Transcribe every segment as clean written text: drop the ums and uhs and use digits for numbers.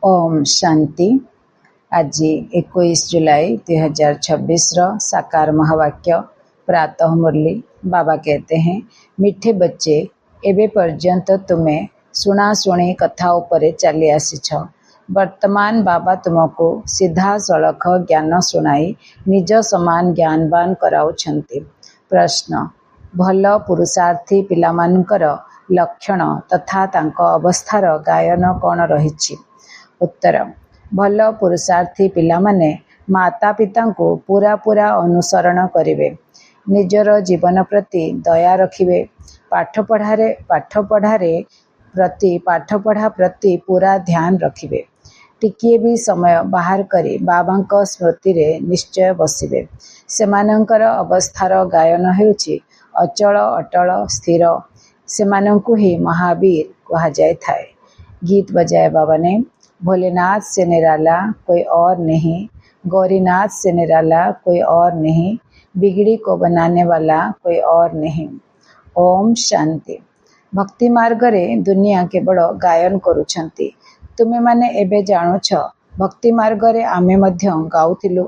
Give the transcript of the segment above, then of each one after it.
ओम शांति। आज 21 जुलाई 2026 साकार महावाक्य प्रातः मुरली। बाबा कहते हैं, मीठे बच्चे, एबे पर्यंत तुम्हें शुणा शुणी कथा उपरे चली आसीछ। वर्तमान बाबा तुमको सीधा सड़क ज्ञान शुणाई निज समान ज्ञानवान कराउछंती। प्रश्न, भल पुरुषार्थी पिलामानकर लक्षण तथा तांको अवस्थार गायन कौन रहिछि? उत्तर, भल पुरुषार्थी पिलामाने माता पिता को पूरा पूरा अनुसरण करिवे, निजर जीवन प्रति दया रखिवे, पाठपढ़ा प्रति पूरा ध्यान रखिवे, टिकिए भी समय बाहर करी बाबांक स्मृति रे निश्चय बसिवे। सेमानंकर अवस्थार गायन हेउछि अचल अटल स्थिर। सेमानंकु ही महावीर कहा जाए थाए। गीत बजाए बाबा ने, भोलेनाथ से निराला कोई और नहीं, गौरीनाथ से निराला कोई और नहीं, बिगड़ी को बनाने वाला कोई और नहीं। ओम शांति। भक्ति मार्ग रे दुनिया केवल गायन करुछंती। तुमे माने एबे जानुछ, भक्ति मार्ग रे आमे मध्य गाउथिलु।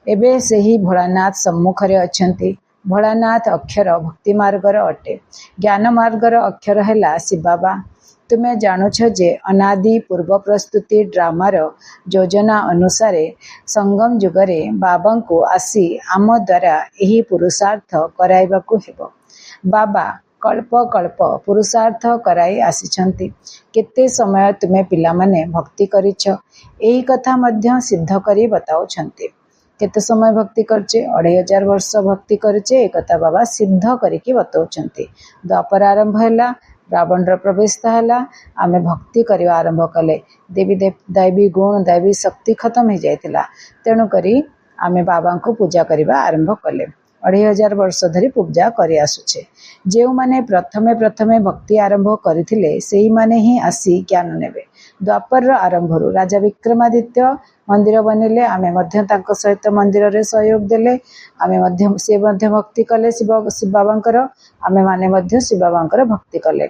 एबे सेही भोलानाथ सम्मुखरे अछंती। भोलानाथ अक्षर भक्ति मार्गर अटे। ज्ञान मार्गर अक्षर हैला शिव बाबा। तुमे जानुछ जे अनादि पूर्व प्रस्तुति ड्रामार योजना अनुसारे संगम जुगरे बाबा को आसी आम द्वारा यही पुरुषार्थ कराइबाकु हेबो। बाबा कल्प कल्प पुरुषार्थ कराई आसीछंती। केते समय तुमे पिलामाने भक्ति करिछ, एही कथा मध्य सिद्ध करी बताउछंती। केते समय भक्ति करचे? 2500 वर्ष भक्ति करचे, एक कथा बाबा सिद्ध करिकी बताउछंती। द्वापर आरंभ हैला, रावणर प्रवेश है, आमे भक्ति करवा आरंभ कले। देवी दैवी गुण दैवी शक्ति खत्म हो जाइतिला। तेणु करी आमे बाबा को पूजा करवा आरंभ कले। 2500 वर्ष धरी पूजा करि आसुछे। जेउ माने प्रथमे प्रथमे भक्ति आरंभ करिथिले सेही माने ही आसी ज्ञान नेबे। द्वापर आरंभरू राजा विक्रमादित्य मंदिर बनेले, आमे मध्य तांको सहित मंदिर रे सहयोग देले। आमे मध्य से मध्य भक्ति कले शिव बाबांकर, आमे माने मध्य शिव बाबांकर भक्ति कले।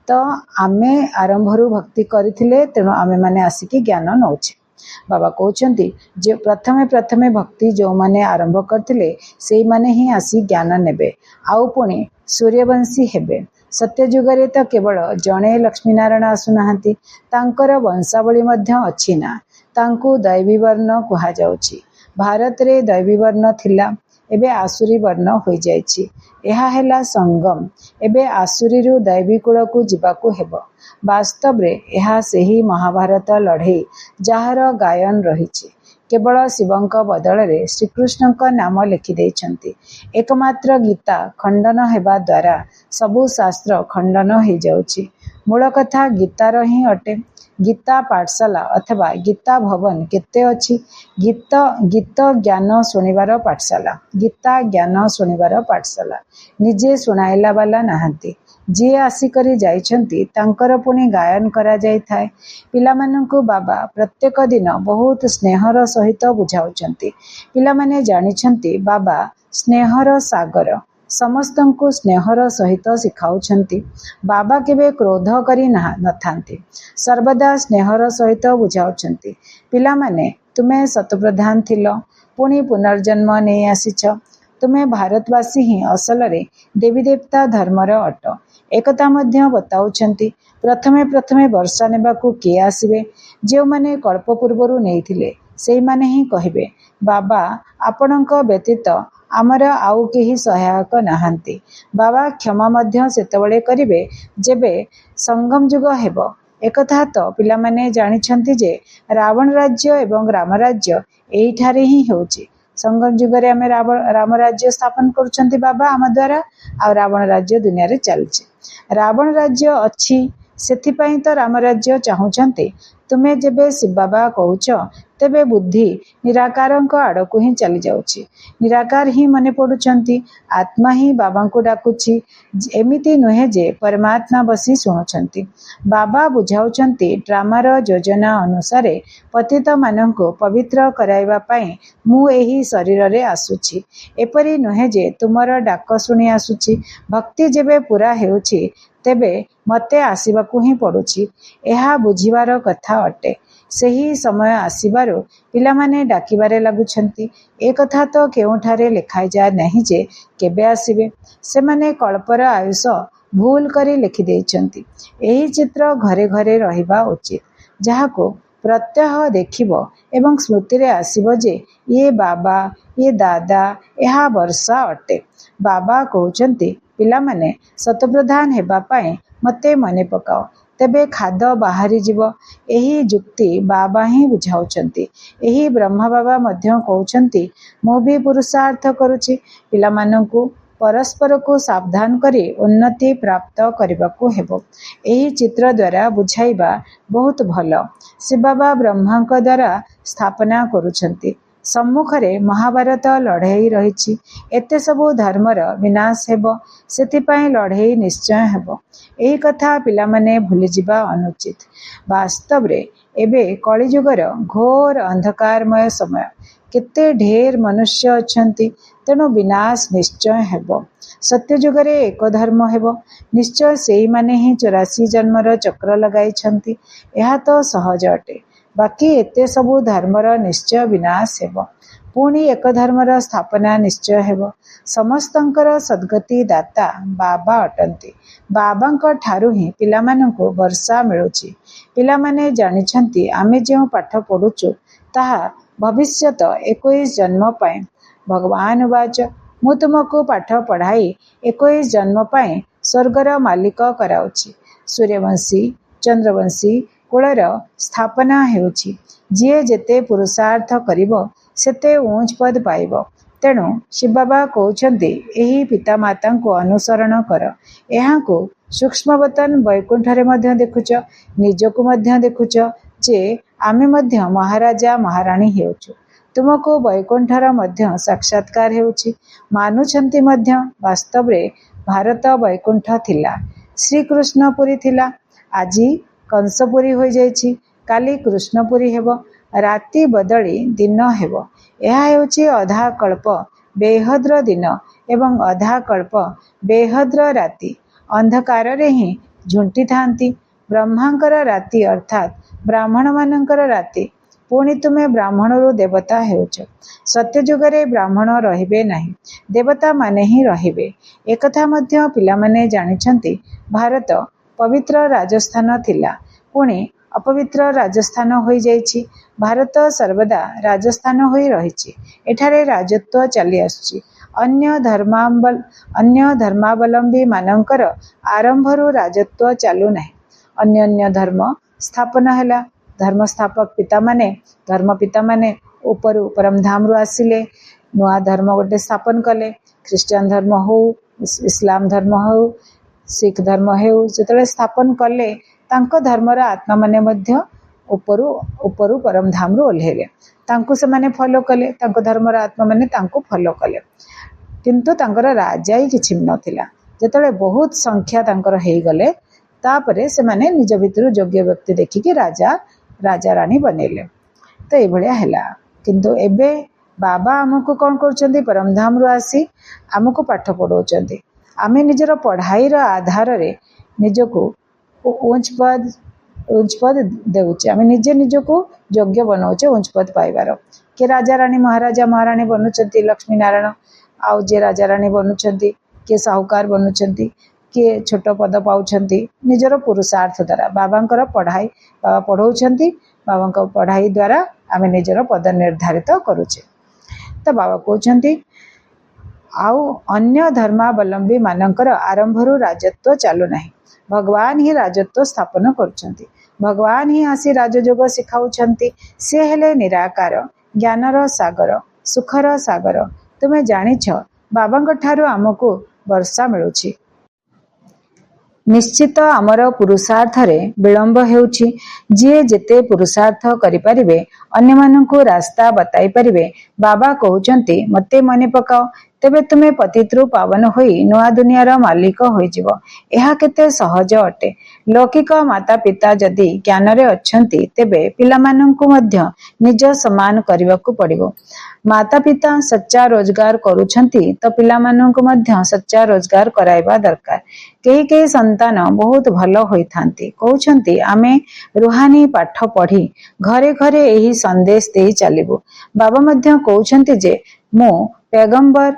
तो आमे आरंभरू भक्ति करिथिले, तेणु आमे माने आसिकी ज्ञान नौछे। बाबा कहउछंती जे प्रथमे प्रथमे भक्ति जो माने आरंभ करथिले सेही माने ही आसी ज्ञान नेबे, आउ पुणी सूर्यवंशी हेबे। सत्य जुगरे तो केवल जणे लक्ष्मीनारायण आसुनाहांती, तांकर वंशावली मध्य अछि ना। तांकु दैवी वर्ण कुहा जाउछि। भारत रे दैवी वर्ण थिला, एबे आसुरी वर्ण होई जाइछि। एहा हेला संगम। एबे आसुरी रु दैवी कुल को जिबाकु हेबो। वास्तव रे एहा सेही महाभारत लड़े जहार गायन रहिछि। केवल शिवंक बदल रे श्रीकृष्णंक नाम लिखि देइछंती। एकमात्र गीता खंडन हेबा द्वारा सबु शास्त्र खंडन हो जाउछि। मूल कथा गीतार ही अटे। गीता पाठशाला अथवा गीता भवन केते अछि? गीत ज्ञान शुणिबार पाठशाला। गीता ज्ञान शुणिबार पाठशाला। निजे शुणाइला वाला नाहांती। जे आसिकरी जाइछंती तांकर पुणी गायन करा जाई थाए। पिलामानंकु बाबा प्रत्येक दिन बहुत स्नेहर सहित बुझाउछंती। पिलामाने जानिछंती बाबा स्नेहर सागर, समस्तंकु स्नेहर सहित शिखाउछंती। बाबा केबे क्रोध करी नथांती, सर्वदा स्नेहर सहित बुझाउछंती। पिलामाने तुमे शतप्रधान थिलो, पुणी पुनर्जन्म नहीं आसीछ। तुमे भारतवासी ही असल रे देवी देवता धर्मर अट, एकता मध्य बताउछंती। प्रथमे प्रथमे वर्षा नेबाकू किए आसिबे? जो माने कल्प पूर्वरु नेइथिले सेही माने ही कहिबे, बाबा आपणक व्यतीत आमर आउ केही सहायक नाहांती। बाबा क्षमा मध्य सेतबळे करिबे जेबे संगम जुग हेबो। एकथा तो पिलामाने जानिछंती जे रावण राज्य एवं राम राज्य एइठारे ही हेउची। संगम जुगरे आमे राम राज्य स्थापन करुछंती बाबा आम द्वारा, आ रावण राज्य दुनिया रे चलछि। रावण राज्य अछि सेथिपाई तो राम राज्य चाहुछंती। तुमे जेबे शिव बाबा कहूछ तेबे बुद्धि निराकारंक आड़कू ही चली जाउछि। निराकार ही मने पड़ुछंती, आत्मा ही बाबा को डाकुछि। एमिति नुहे जे परमात्मा बसी शुणुछंती। बाबा बुझाउछंती ड्रामार योजना अनुसारे पतित मानंको पवित्र कराइबा पाई मु एही शरीर रे आसुछि। एपरि नुहे जे तुमर डाक शुणी आसुछि। भक्ति जेबे पूरा हेउछि तेबे ମତେ ଆସିବାକୁ ହିଁ ପଡ଼ୁଛି। ଏହା ବୁଝିବାର କଥା ଅଟେ। ସେହି ସମୟ ଆସିବାରୁ ପିଲାମାନେ ଡାକିବାରେ ଲାଗୁଛନ୍ତି। ଏ କଥା ତ କେଉଁଠାରେ ଲେଖାଯାଏ ନାହିଁ ଯେ କେବେ ଆସିବେ। ସେମାନେ କଳ୍ପର ଆୟୁଷ ଭୁଲ କରି ଲେଖିଦେଇଛନ୍ତି। ଏହି ଚିତ୍ର ଘରେ ଘରେ ରହିବା ଉଚିତ, ଯାହାକୁ ପ୍ରତ୍ୟହ ଦେଖିବ ଏବଂ ସ୍ମୃତିରେ ଆସିବ ଯେ ଇଏ ବାବା, ଇଏ ଦାଦା, ଏହା ବର୍ଷା ଅଟେ। ବାବା କହୁଛନ୍ତି, ପିଲାମାନେ, ଶତପ୍ରଧାନ ହେବା ପାଇଁ ମୋତେ ମନେ ପକାଅ, ତେବେ ଖାଦ ବାହାରିଯିବ। ଏହି ଯୁକ୍ତି ବାବା ହିଁ ବୁଝାଉଛନ୍ତି। ଏହି ବ୍ରହ୍ମା ବାବା ମଧ୍ୟ କହୁଛନ୍ତି, ମୁଁ ବି ପୁରୁଷାର୍ଥ କରୁଛି। ପିଲାମାନଙ୍କୁ ପରସ୍ପରକୁ ସାବଧାନ କରି ଉନ୍ନତି ପ୍ରାପ୍ତ କରିବାକୁ ହେବ। ଏହି ଚିତ୍ର ଦ୍ୱାରା ବୁଝାଇବା ବହୁତ ଭଲ। ଶିବବାବା ବ୍ରହ୍ମାଙ୍କ ଦ୍ୱାରା ସ୍ଥାପନା କରୁଛନ୍ତି। ସମ୍ମୁଖରେ ମହାଭାରତ ଲଢ଼େଇ ରହିଛି। ଏତେ ସବୁ ଧର୍ମର ବିନାଶ ହେବ, ସେଥିପାଇଁ ଲଢ଼େଇ ନିଶ୍ଚୟ ହେବ। ଏହି କଥା ପିଲାମାନେ ଭୁଲିଯିବା ଅନୁଚିତ। ବାସ୍ତବରେ ଏବେ କଳିଯୁଗର ଘୋର ଅନ୍ଧକାରମୟ ସମୟ। କେତେ ଢେର ମନୁଷ୍ୟ ଅଛନ୍ତି, ତେଣୁ ବିନାଶ ନିଶ୍ଚୟ ହେବ। ସତ୍ୟଯୁଗରେ ଏକ ଧର୍ମ ହେବ। ନିଶ୍ଚୟ ସେଇମାନେ ହିଁ 84 ଜନ୍ମର ଚକ୍ର ଲଗାଇଛନ୍ତି। ଏହା ତ ସହଜ ଅଟେ। ବାକି ଏତେ ସବୁ ଧର୍ମର ନିଶ୍ଚୟ ବିନାଶ ହେବ। ପୁଣି ଏକ ଧର୍ମର ସ୍ଥାପନା ନିଶ୍ଚୟ ହେବ। ସମସ୍ତଙ୍କର ସଦ୍ଗତି ଦାତା ବାବା ଅଟନ୍ତି। ବାବାଙ୍କ ଠାରୁ ହିଁ ପିଲାମାନଙ୍କୁ ବର୍ଷା ମିଳୁଛି। ପିଲାମାନେ ଜାଣିଛନ୍ତି ଆମେ ଯେଉଁ ପାଠ ପଢୁଛୁ ତାହା ଭବିଷ୍ୟତ 21 ଜନ୍ମ ପାଇଁ। ଭଗବାନ ଉବାଚ, ମୁଁ ତୁମକୁ ପାଠ ପଢ଼ାଇ 21 ଜନ୍ମ ପାଇଁ ସ୍ୱର୍ଗର ମାଲିକ କରାଉଛି। ସୂର୍ଯ୍ୟବଂଶୀ, ଚନ୍ଦ୍ରବଂଶୀ କୁଳର ସ୍ଥାପନା ହେଉଛି। ଯିଏ ଯେତେ ପୁରୁଷାର୍ଥ କରିବ ସେତେ ଉଚ୍ଚ ପଦ ପାଇବ। ତେଣୁ ଶିବବାବା କହୁଛନ୍ତି, ଏହି ପିତାମାତାଙ୍କୁ ଅନୁସରଣ କର। ଏହାଙ୍କୁ ସୂକ୍ଷ୍ମବତନ ବୈକୁଣ୍ଠରେ ମଧ୍ୟ ଦେଖୁଛ, ନିଜକୁ ମଧ୍ୟ ଦେଖୁଛ ଯେ ଆମେ ମଧ୍ୟ ମହାରାଜା ମହାରାଣୀ ହେଉଛୁ। ତୁମକୁ ବୈକୁଣ୍ଠର ମଧ୍ୟ ସାକ୍ଷାତକାର ହେଉଛି। ମାନୁଛନ୍ତି ମଧ୍ୟ। ବାସ୍ତବରେ ଭାରତ ବୈକୁଣ୍ଠ ଥିଲା। ଶ୍ରୀକୃଷ୍ଣପୁରୀ ଥିଲା। ଆଜି କଂସପୁରୀ ହୋଇଯାଇଛି। କାଲି କୃଷ୍ଣପୁରୀ ହେବ। ରାତି ବଦଳି ଦିନ ହେବ। ଏହା ହେଉଛି ଅଧା କଳ୍ପ ବେହଦ୍ର ଦିନ ଏବଂ ଅଧା କଳ୍ପ ବେହଦ୍ର ରାତି। ଅନ୍ଧକାରରେ ହିଁ ଝୁଣ୍ଟିଥାନ୍ତି। ବ୍ରହ୍ମାଙ୍କର ରାତି ଅର୍ଥାତ୍ ବ୍ରାହ୍ମଣମାନଙ୍କର ରାତି। ପୁଣି ତୁମେ ବ୍ରାହ୍ମଣରୁ ଦେବତା ହେଉଛ। ସତ୍ୟଯୁଗରେ ବ୍ରାହ୍ମଣ ରହିବେ ନାହିଁ, ଦେବତାମାନେ ହିଁ ରହିବେ। ଏକଥା ମଧ୍ୟ ପିଲାମାନେ ଜାଣିଛନ୍ତି। ଭାରତ ପବିତ୍ର ରାଜସ୍ଥାନ ଥିଲା, ପୁଣି ଅପବିତ୍ର ରାଜସ୍ଥାନ ହୋଇଯାଇଛି। ଭାରତ ସର୍ବଦା ରାଜସ୍ଥାନ ହୋଇ ରହିଛି। ଏଠାରେ ରାଜତ୍ୱ ଚାଲି ଆସୁଛି। ଅନ୍ୟ ଧର୍ମାବଲମ୍ବୀମାନଙ୍କର ଆରମ୍ଭରୁ ରାଜତ୍ୱ ଚାଲୁନାହିଁ। ଅନ୍ୟ ଧର୍ମ ସ୍ଥାପନ ହେଲା। ଧର୍ମସ୍ଥାପକ ପିତାମାନେ, ଧର୍ମପିତାମାନେ ଉପରୁ ପରମଧାମରୁ ଆସିଲେ, ନୂଆ ଧର୍ମ ଗୋଟେ ସ୍ଥାପନ କଲେ। ଖ୍ରୀଷ୍ଟିଆନ ଧର୍ମ ହଉ, ଇସଲାମ ଧର୍ମ ହେଉ, ଶିଖ ଧର୍ମ ହେଉ, ଯେତେବେଳେ ସ୍ଥାପନ କଲେ ତାଙ୍କ ଧର୍ମର ଆତ୍ମାମାନେ ମଧ୍ୟ ଉପରୁ ପରମଧାମରୁ ଓହ୍ଲେଇଲେ। ତାଙ୍କୁ ସେମାନେ ଫଲୋ କଲେ। ତାଙ୍କ ଧର୍ମର ଆତ୍ମାମାନେ ତାଙ୍କୁ ଫଲୋ କଲେ। କିନ୍ତୁ ତାଙ୍କର ରାଜା ହିଁ କିଛି ନଥିଲା। ଯେତେବେଳେ ବହୁତ ସଂଖ୍ୟା ତାଙ୍କର ହେଇଗଲେ, ତାପରେ ସେମାନେ ନିଜ ଭିତରୁ ଯୋଗ୍ୟ ବ୍ୟକ୍ତି ଦେଖିକି ରାଜା ରାଣୀ ବନେଇଲେ। ତ ଏଇଭଳିଆ ହେଲା। କିନ୍ତୁ ଏବେ ବାବା ଆମକୁ କ'ଣ କରୁଛନ୍ତି? ପରମଧାମରୁ ଆସି ଆମକୁ ପାଠ ପଢ଼ାଉଛନ୍ତି। ଆମେ ନିଜର ପଢ଼ାଇର ଆଧାରରେ ନିଜକୁ ଉଚ୍ଚ ପଦ ଦେଉଛେ। ଆମେ ନିଜକୁ ଯୋଗ୍ୟ ବନାଉଛେ ଉଚ୍ଚ ପଦ ପାଇବାର। କିଏ ରାଜା ରାଣୀ, ମହାରାଜା ମହାରାଣୀ ବନୁଛନ୍ତି, ଲକ୍ଷ୍ମୀ ନାରାୟଣ। ଆଉ ଯିଏ ରାଜା ରାଣୀ ବନୁଛନ୍ତି, କିଏ ସାହୁକାର ବନୁଛନ୍ତି, କିଏ ଛୋଟ ପଦ ପାଉଛନ୍ତି ନିଜର ପୁରୁଷାର୍ଥ ଦ୍ୱାରା। ବାବାଙ୍କର ପଢ଼ାଇ, ବାବା ପଢ଼ାଉଛନ୍ତି। ବାବାଙ୍କ ପଢ଼ାଇ ଦ୍ୱାରା ଆମେ ନିଜର ପଦ ନିର୍ଦ୍ଧାରିତ କରୁଛେ। ତ ବାବା କହୁଛନ୍ତି, ଆଉ ଅନ୍ୟ ଧର୍ମାବଲମ୍ବୀ ମାନଙ୍କର ଆରମ୍ଭରୁ ରାଜତ୍ୱ ଚାଲୁନାହିଁ। ଭଗବାନ ହିଁ ରାଜତ୍ୱ ସ୍ଥାପନ କରୁଛନ୍ତି। ଭଗବାନ ହିଁ ଆସି ରାଜଯୋଗ ଶିଖାଉଛନ୍ତି। ସେ ହେଲେ ନିରାକାର, ଜ୍ଞାନର ସାଗର, ସୁଖର ସାଗର। ତୁମେ ଜାଣିଛ, ବାବାଙ୍କ ଠାରୁ ଆମକୁ ବର୍ଷା ମିଳୁଛି। ନିଶ୍ଚିତ ଆମର ପୁରୁଷାର୍ଥରେ ବିଳମ୍ବ ହେଉଛି। ଯିଏ ଯେତେ ପୁରୁଷାର୍ଥ କରିପାରିବେ, ଅନ୍ୟମାନଙ୍କୁ ରାସ୍ତା ବତାଇ ପାରିବେ। ବାବା କହୁଛନ୍ତି, ମୋତେ ମନେ ପକାଅ, तेबे तुमे पतितृ पावन होई नुआ दुनियार मालिक होइजिव। एहा केते सहज अटे। लौकिक माता पिता जदि ज्ञान रे अछंती तेबे पिलामानंकु मध्य निज समान करबाकू पड़िबो। माता पिता सच्चा रोजगार करूछंती तो पिलामानंकु मध्य सच्चा रोजगार कराइबा दरकार। केही केही संतान बहुत भलो होई थांती, कहउछंती आमे रुहानी पाठ पढ़ी घरे घरे एही संदेश देई चलिबु। बाबा मध्य कहउछंती जे मु पैगंबर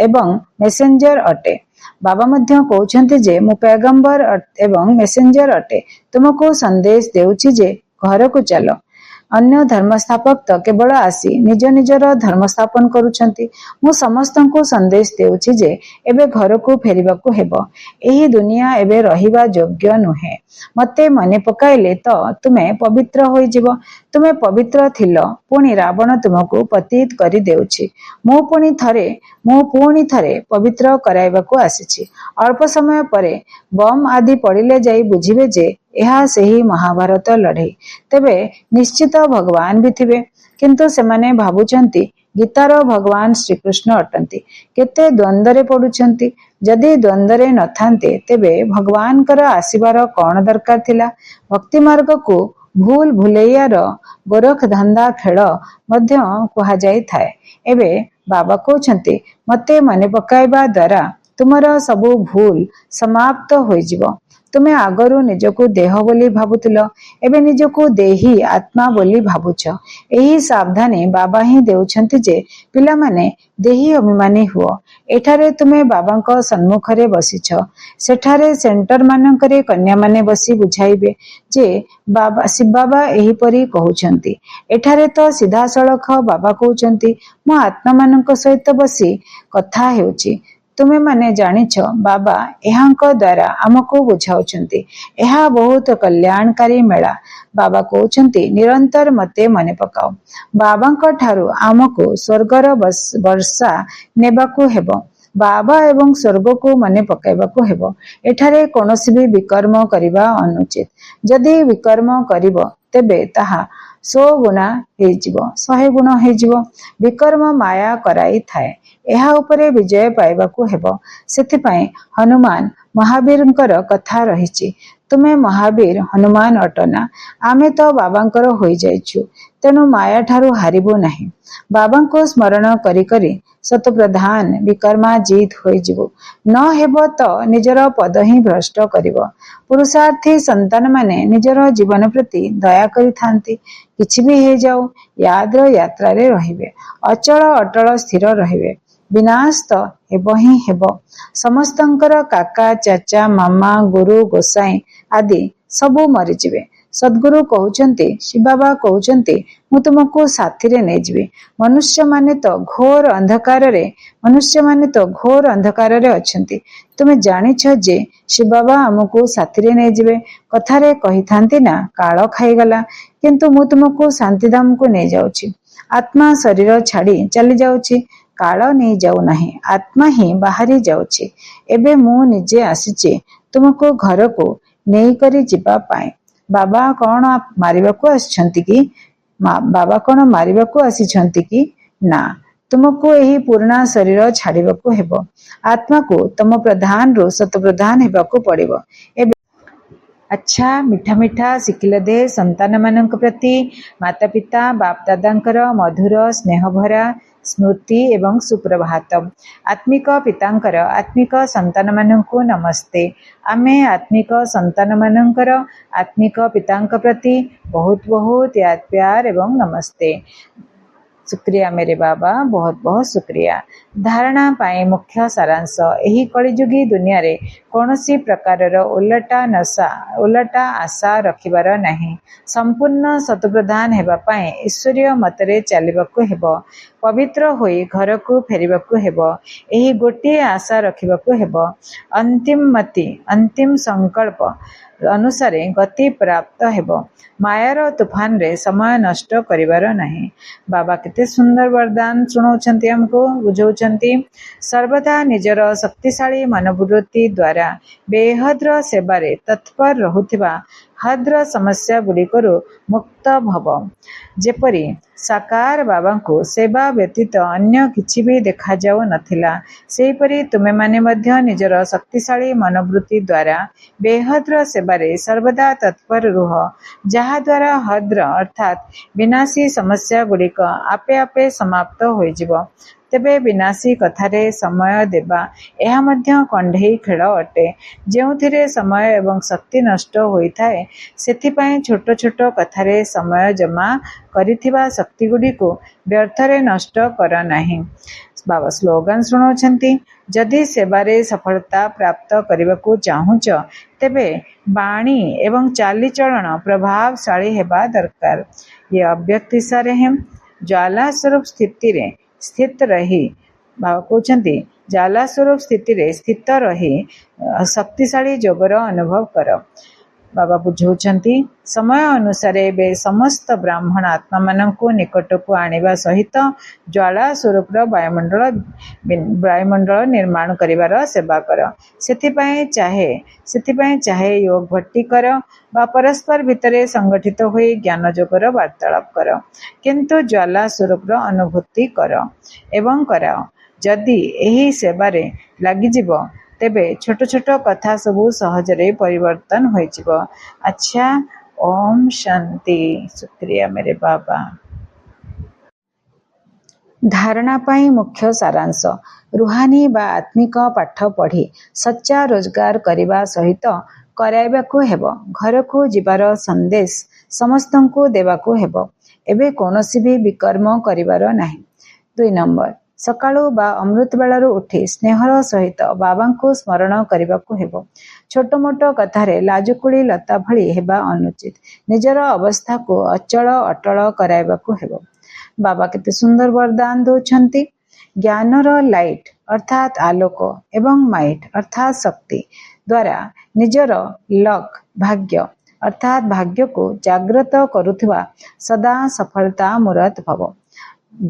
एवं मेसेंजर अटे। बाबा मध्य कहउछंती जे मु पैगंबर एवं मेसेंजर अटे। तुमको संदेश देउछि जे घर को चलो। अन्य धर्मस्थापक तो केवल आसी निज निजर धर्म स्थापन करूछंती। मु समस्तंको संदेश देउछि जे एबे घर को फेरिबाकू हेबो। एही दुनिया एबे रहिबा योग्य नुहे। मते मने पकाइले तो तुमे पवित्र होई जिवो। तुमे पवित्र थिलो, पुणी रावण तुमको पतित करी देउछि। मु पुणी थरे पवित्र कराइबाकू आसीछि। अल्प समय परे बम आदि पड़िले जाई बुझिबे जे एहा सेही महाभारत लड़ाई। तेबे निश्चित भगवान भी थिबे, किंतु सेमाने भाबुचंती गीतार भगवान श्रीकृष्ण अटंती। केते द्वंद्वरे पड़ुचंती। जदि द्वंद्वरे न थांते तेबे भगवान कर आसीबार कौन दरकार थिला। भक्ति मार्ग को भूल भुलैयार गोरख धंदा खेल मध्य कुहा जाई थाए। एबे बाबा कहउछंती मते मने पकाइबा द्वारा तुमर सबु भूल समाप्त होई जिवो। तुमे आगरू निजको देह बोली भाबुतिलो, एबे निजको देही आत्मा बोली भाबुछ। एही सावधानी बाबा ही देउछंती जे पिला माने देही अभिमानी हुओ। एठारे तुमे बाबांको सन्मुखरे बसिछ, सेठारे सेंटर मानकरे कन्या माने बसी बुझाइबे जे बाबा शिव बाबा एही परी कहउछंती। एठारे तो सीधा सड़क बाबा कहउछंती मो आत्मा मानक सहित बसी कथा हेउची। तुमे माने जानिछ बाबा एहांको द्वारा आमको बुझाउछंती। एहा बहुत कल्याणकारी मेला। बाबा कहउछंती निरंतर मते मने पकाओ। बाबांको ठारू आमको स्वर्गर वर्षा नेबाकू हेबो। बाबा एवं स्वर्ग को मने पकाइबाकू हेबो। एठारे कोनोसी भी विकर्म करिबा अनुचित। जदि विकर्म करिबो तेबे ताहा 100 गुणा हेजिबो, 100 गुण हेजिबो। विकर्म माया कराई थाए। एहा उपरे विजय पाइबाकू हेबो। सेथिपाई हनुमान महावीरंकर कथा रहिछि। तुमे महावीर हनुमान अटना। आमे तो बाबांकर होई जाइछु, तेनु माया ठारू हारिबो नाही। बाबांको स्मरण करी करी शतप्रधान विकर्माजीत होई जिवो। न हेबो तो निजर पद ही भ्रष्ट करिवो। पुरुषार्थी संतान माने निजर जीवन प्रति दया करी थांती। किछि भी हे जाऊ याद्र यात्रा रे रहिबे। अचल अटल स्थिर रहिबे। विनाश तो हेबो ही हेबो। समस्तंकर काका चाचा मामा गुरु गोसाई आदि सबु मरि जिवे। सद्गुरु कहउचंती, शिव बाबा कहउचंती मु तुमको साथी रे नै जिवे। मनुष्य माने तो घोर अंधकार रे अछंती। तुमे जानिछ जे शिव बाबा हमको साथी रे नै जिवे। कथारे कहि थांती ना काळ खाई गला, किंतु मु तुमको शांतिधाम को नै जाउची। आत्मा शरीर छाड़ी चली जाउची। काळ नै जाऊ नाही, आत्मा ही बाहरी जाउची। एबे मु निजे आसीची तुमको घर को नेई करी जिबा पाए। बाबा कौन मारिबाकू आछंती कि? बाबा कौन मारिबाकू आछंती कि? ना, तुमको एही पुराना शरीर छाड़िबाकू हेबो। आत्मा को तम प्रधान रो शत प्रधान हेबाकू पड़िबो। एबे अच्छा मिठा मिठा शिखिल दे संतान मानक प्रति माता पिता बाप दादांकर मधुर स्नेह भरा स्मृति एवं सुप्रभातम। आत्मिक पितांकर आत्मिक संतान मानकु नमस्ते। आमे आत्मिक संतान मानकर आत्मिक पितांक प्रति बहुत बहुत याद प्यार एवं नमस्ते। शुक्रिया मेरे बाबा, बहुत बहुत शुक्रिया। धारणा पाए मुख्य सारांश, एही कलिजुगी दुनिया रे कौनसी प्रकारर उलटा आशा रखिबार नहीं। संपूर्ण शतप्रधान हेबा पाए ईश्वरीय मतरे चलिबाकू हेबो। पवित्र होई घर को फेरिबाकू हेबो। एही गोटे आशा रखिबाकू हेबो। अंतिम संकल्प अनुसारे गति प्राप्त हेबो। मायार तूफान रे समय नष्ट करिबार नहीं। बाबा केते सुंदर वरदान सुनाउछंती, हमको बुझाउछंती। सर्वदा निजर शक्तिशाली मनोवृत्ति द्वारा बेहद्र सेवारे तत्पर रहुथिबा ହଦ୍ର ସମସ୍ୟା ଗୁଡ଼ିକରୁ ମୁକ୍ତ ଭବ। ଯେପରି ସାକାର ବାବାଙ୍କୁ ସେବା ବ୍ୟତୀତ ଅନ୍ୟ କିଛି ବି ଦେଖାଯାଉ ନଥିଲା, ସେହିପରି ତୁମେମାନେ ମଧ୍ୟ ନିଜର ଶକ୍ତିଶାଳୀ ମନୋବୃତ୍ତି ଦ୍ୱାରା ବେହଦ୍ର ସେବାରେ ସର୍ବଦା ତତ୍ପର ରୁହ, ଯାହାଦ୍ୱାରା ହଦ୍ର ଅର୍ଥାତ୍ ବିନାଶୀ ସମସ୍ୟା ଗୁଡ଼ିକ ଆପେ ଆପେ ସମାପ୍ତ ହୋଇଯିବ। ତେବେ ବିନାଶୀ କଥାରେ ସମୟ ଦେବା ଏହା ମଧ୍ୟ କଣ୍ଢେଇ ଖେଳ ଅଟେ, ଯେଉଁଥିରେ ସମୟ ଏବଂ ଶକ୍ତି ନଷ୍ଟ ହୋଇଥାଏ। ସେଥିପାଇଁ ଛୋଟ ଛୋଟ କଥାରେ ସମୟ ଜମା କରିଥିବା ଶକ୍ତିଗୁଡ଼ିକୁ ବ୍ୟର୍ଥରେ ନଷ୍ଟ କର ନାହିଁ। ବାବା ସ୍ଲୋଗାନ ଶୁଣାଉଛନ୍ତି, ଯଦି ସେବାରେ ସଫଳତା ପ୍ରାପ୍ତ କରିବାକୁ ଚାହୁଁଛ, ତେବେ ବାଣୀ ଏବଂ ଚାଲିଚଳନ ପ୍ରଭାବଶାଳୀ ହେବା ଦରକାର। ଏ ଅବ୍ୟକ୍ତିସାରେ ହେଁ ଜ୍ୱାଲା ସ୍ୱରୂପ ସ୍ଥିତିରେ ସ୍ଥିତ ରହି, ବାବା କହୁଛନ୍ତି ଜ୍ୱାଲା ସ୍ୱରୂପ ସ୍ଥିତିରେ ସ୍ଥିତ ରହି ଶକ୍ତିଶାଳୀ ଯୋଗର ଅନୁଭବ କର। ବାବା ବୁଝାଉଛନ୍ତି, ସମୟ ଅନୁସାରେ ଏବେ ସମସ୍ତ ବ୍ରାହ୍ମଣ ଆତ୍ମାମାନଙ୍କୁ ନିକଟକୁ ଆଣିବା ସହିତ ଜ୍ୱାଳା ସ୍ୱରୂପର ବାୟୁମଣ୍ଡଳ ନିର୍ମାଣ କରିବାର ସେବା କର। ସେଥିପାଇଁ ଚାହେ ୟୋଗ ଭଟ୍ଟି କର ବା ପରସ୍ପର ଭିତରେ ସଂଗଠିତ ହୋଇ ଜ୍ଞାନ ଯୋଗର ବାର୍ତ୍ତାଳାପ କର, କିନ୍ତୁ ଜ୍ୱାଲା ସ୍ୱରୂପର ଅନୁଭୂତି କର ଏବଂ କରାଅ। ଯଦି ଏହି ସେବାରେ ଲାଗିଯିବ, ତେବେ ଛୋଟ ଛୋଟ କଥା ସବୁ ସହଜରେ ପରିବର୍ତ୍ତନ ହୋଇଯିବ। ଆଚ୍ଛା, ଓମ୍ ଶାନ୍ତି। ଶୁକ୍ରିୟା ମେରେ ବାବା। ଧାରଣା ପାଇଁ ମୁଖ୍ୟ ସାରାଂଶ। ରୁହାନୀ ବା ଆତ୍ମିକ ପାଠ ପଢ଼ି ସଚ୍ଚା ରୋଜଗାର କରିବା ସହିତ କରାଇବାକୁ ହେବ। ଘରକୁ ଯିବାର ସନ୍ଦେଶ ସମସ୍ତଙ୍କୁ ଦେବାକୁ ହେବ। ଏବେ କୌଣସି ବି ବିକର୍ମ କରିବାର ନାହିଁ। 2 ନମ୍ବର, ସକାଳୁ ବା ଅମୃତ ବେଳାରୁ ଉଠି ସ୍ନେହର ସହିତ ବାବାଙ୍କୁ ସ୍ମରଣ କରିବାକୁ ହେବ। ଛୋଟ ମୋଟ କଥାରେ ଲାଜୁକୁଳି ଲତା ଭଳି ହେବା ଅନୁଚିତ। ନିଜର ଅବସ୍ଥାକୁ ଅଚଳ ଅଟଳ କରାଇବାକୁ ହେବ। ବାବା କେତେ ସୁନ୍ଦର ବରଦାନ ଦେଉଛନ୍ତି। ଜ୍ଞାନର ଲାଇଟ୍ ଅର୍ଥାତ୍ ଆଲୋକ ଏବଂ ମାଇଟ୍ ଅର୍ଥାତ୍ ଶକ୍ତି ଦ୍ୱାରା ନିଜର ଲକ୍ ଭାଗ୍ୟ ଅର୍ଥାତ୍ ଭାଗ୍ୟକୁ ଜାଗ୍ରତ କରୁଥିବା ସଦା ସଫଳତା ମୂରତ ଭବ।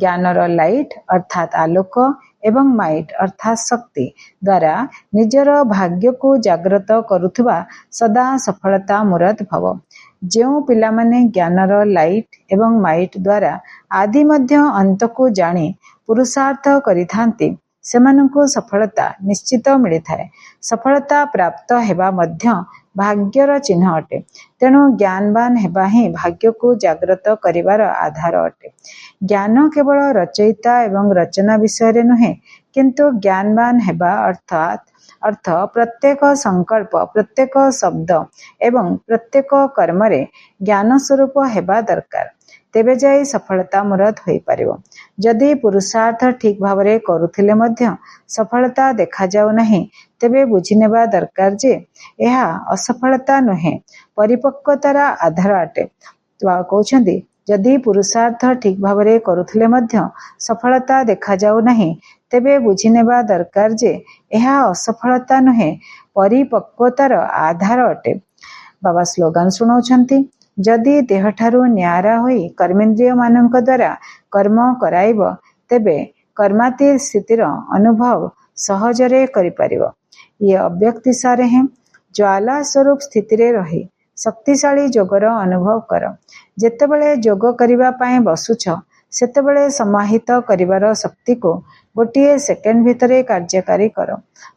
ଜ୍ଞାନର ଲାଇଟ୍ ଅର୍ଥାତ୍ ଆଲୋକ ଏବଂ ମାଇଟ୍ ଅର୍ଥାତ୍ ଶକ୍ତି ଦ୍ୱାରା ନିଜର ଭାଗ୍ୟକୁ ଜାଗ୍ରତ କରୁଥିବା ସଦା ସଫଳତା ମୂରତ ଭବ। ଯେଉଁ ପିଲାମାନେ ଜ୍ଞାନର ଲାଇଟ୍ ଏବଂ ମାଇଟ୍ ଦ୍ୱାରା ଆଦି ମଧ୍ୟ ଅନ୍ତକୁ ଜାଣି ପୁରୁଷାର୍ଥ କରିଥାନ୍ତି, ସେମାନଙ୍କୁ ସଫଳତା ନିଶ୍ଚିତ ମିଳିଥାଏ। ସଫଳତା ପ୍ରାପ୍ତ ହେବା ମଧ୍ୟ ଭାଗ୍ୟର ଚିହ୍ନ ଅଟେ। ତେଣୁ ଜ୍ଞାନବାନ ହେବା ହିଁ ଭାଗ୍ୟକୁ ଜାଗ୍ରତ କରିବାର ଆଧାର ଅଟେ। ଜ୍ଞାନ କେବଳ ରଚୟିତା ଏବଂ ରଚନା ବିଷୟରେ ନୁହେଁ, କିନ୍ତୁ ଜ୍ଞାନବାନ ହେବା ଅର୍ଥ ପ୍ରତ୍ୟେକ ସଂକଳ୍ପ, ପ୍ରତ୍ୟେକ ଶବ୍ଦ ଏବଂ ପ୍ରତ୍ୟେକ କର୍ମରେ ଜ୍ଞାନ ସ୍ୱରୂପ ହେବା ଦରକାର। ତେବେ ଯାଇ ସଫଳତା ମୂରତ ହୋଇପାରିବ। ଯଦି ପୁରୁଷାର୍ଥ ଠିକ୍ ଭାବରେ କରୁଥିଲେ ମଧ୍ୟ ସଫଳତା ଦେଖାଯାଉ ନାହିଁ, ତେବେ ବୁଝିନେବା ଦରକାର ଯେ ଏହା ଅସଫଳତା ନୁହେଁ, ପରିପକ୍ୱତାର ଆଧାର ଅଟେ। କହୁଛନ୍ତି, ଯଦି ପୁରୁଷାର୍ଥ ଠିକ୍ ଭାବରେ କରୁଥିଲେ ମଧ୍ୟ ସଫଳତା ଦେଖାଯାଉ ନାହିଁ, ତେବେ ବୁଝିନେବା ଦରକାର ଯେ ଏହା ଅସଫଳତା ନୁହେଁ, ପରିପକ୍ୱତାର ଆଧାର ଅଟେ। ବାବା ସ୍ଲୋଗାନ ଶୁଣାଉଛନ୍ତି, ଯଦି ଦେହଠାରୁ ନ୍ୟାରା ହୋଇ କର୍ମେନ୍ଦ୍ରିୟମାନଙ୍କ ଦ୍ୱାରା କର୍ମ କରାଇବ, ତେବେ କର୍ମାତୀତ ସ୍ଥିତିର ଅନୁଭବ ସହଜରେ କରିପାରିବ। ଇଏ ଅବ୍ୟକ୍ତିସାରେ ହେଁ ଜ୍ୱାଲା ସ୍ୱରୂପ ସ୍ଥିତିରେ ରହି ଶକ୍ତିଶାଳୀ ଯୋଗର ଅନୁଭବ କର। ଯେତେବେଳେ ଯୋଗ କରିବା ପାଇଁ ବସୁଛ, ସେତେବେଳେ ସମାହିତ କରିବାର ଶକ୍ତିକୁ ଗୋଟିଏ ସେକେଣ୍ଡ ଭିତରେ କାର୍ଯ୍ୟକାରୀ କର।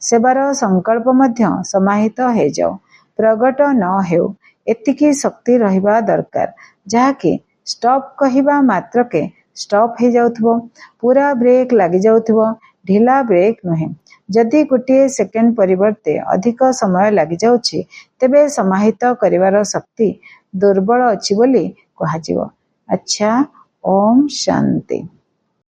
ସେବାର ସଂକଳ୍ପ ମଧ୍ୟ ସମାହିତ ହୋଇଯାଉ, ପ୍ରଗଟ ନ ହେଉ, ଏତିକି ଶକ୍ତି ରହିବା ଦରକାର, ଯାହାକି ଷ୍ଟପ୍ କହିବା ମାତ୍ରକେ ଷ୍ଟପ୍ ହେଇଯାଉଥିବ, ପୁରା ବ୍ରେକ୍ ଲାଗିଯାଉଥିବ, ଢିଲା ବ୍ରେକ୍ ନୁହେଁ। ଯଦି ଗୋଟିଏ ସେକେଣ୍ଡ ପରିବର୍ତ୍ତେ ଅଧିକ ସମୟ ଲାଗିଯାଉଛି, ତେବେ ସମାହିତ କରିବାର ଶକ୍ତି ଦୁର୍ବଳ ଅଛି ବୋଲି କୁହାଯିବ। ଆଚ୍ଛା, ଓମ୍ ଶାନ୍ତି।